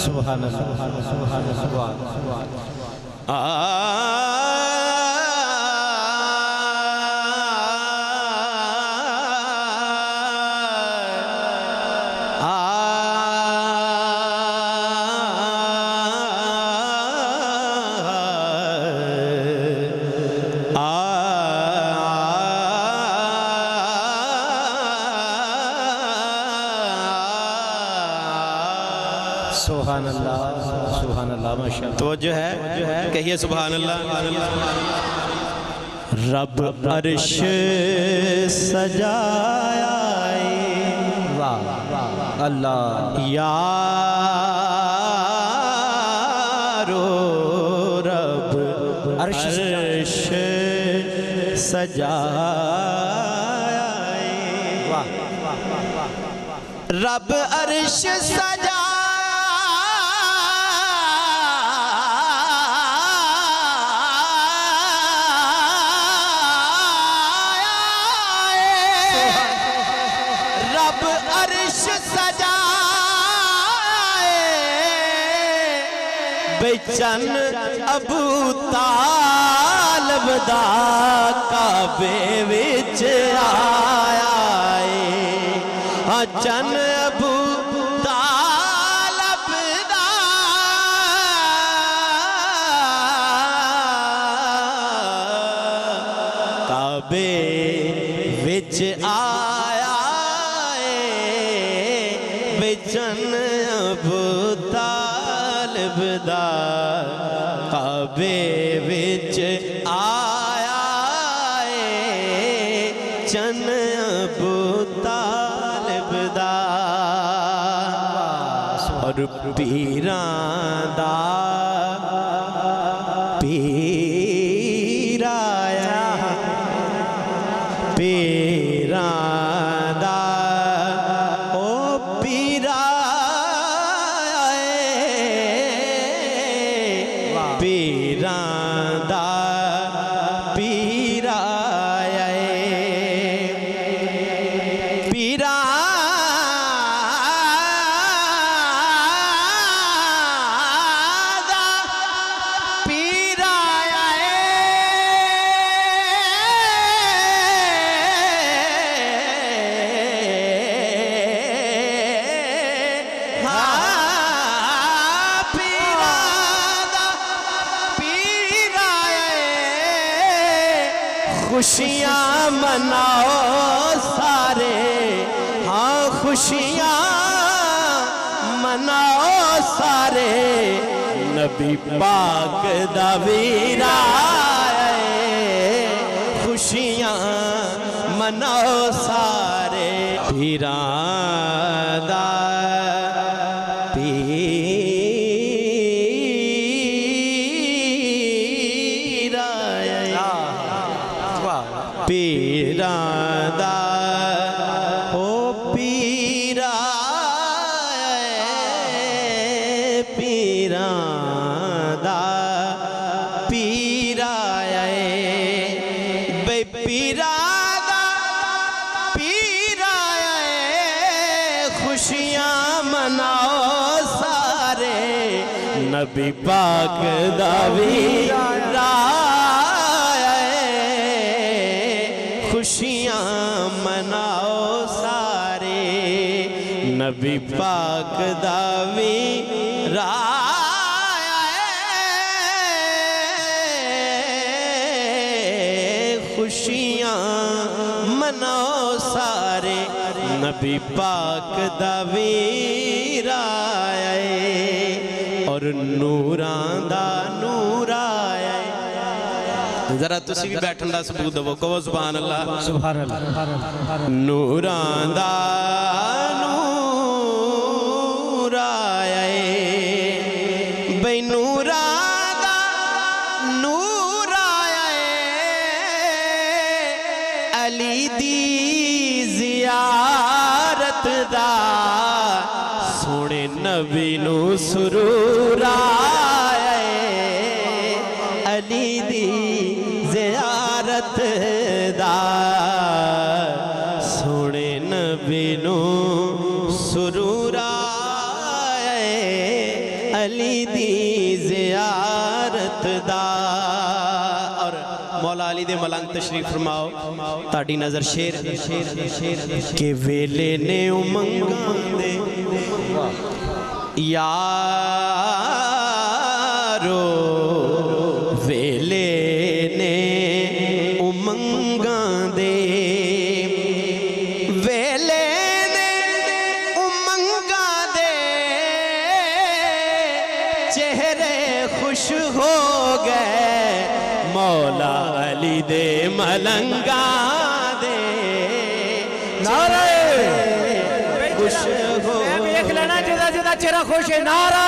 सुभान अल्लाह सुभान अल्लाह। सुभान अल्लाह माशाअल्लाह। तो जो है कहिए सुभान अल्लाह। रब अर्श सजाया वाह अल्लाह यारो रब अर्श सजाया वाह रब अर्श सजा बेचन अबू तालब दा काबे विच आया है चन अबू तालब दा काबे विच आया है बेचन अबू तालब दा काबे विच आया है चन अबू तालिब दा और पीरां दा पीर आया पीरां दा ओ पीरा पीरां दा पीरा पीरा दा पीरा खुशियाँ मनाओ सारे हाँ खुशियाँ मनाओ सारे नबी पाक दा वीरा खुशियाँ मनाओ सारे पीरां दा पीरां दा ओ पीरा पीरां दा पीरा बे पीरां दा पीरा खुशियाँ मनाओ सारे नबी पाक दा वीरा खुशियाँ मनाओ सारे नबी पाक दा वीरा खुशियाँ मनाओ सारे नबी पाक दा वीरा और नूरां दा नूरा जरा तुसी भी बैठन दा सबूत दवो कहो सुभान अल्लाह सुभान अल्लाह। नूरां दा नूर आया बई नूरां दा नूर आया अली दी जियारत दा सोने नबी नू सुरूर आए अली दी ज़ियारत दा सोने नबी नू सुरूर आए अली दी ज़ियारत दा। और मौला अली दे मलंग तशरीफ फरमाओ ताड़ी नजर शेर के वेले ने उमंगां दे यारो वेले ने उमंगां दे वेले ने उमंगां दे चेहरे खुश हो गए मौला अली दे मलंगा दे नारे खुश हो देख लेना जिदा जिदा चेहरा खुश है नारे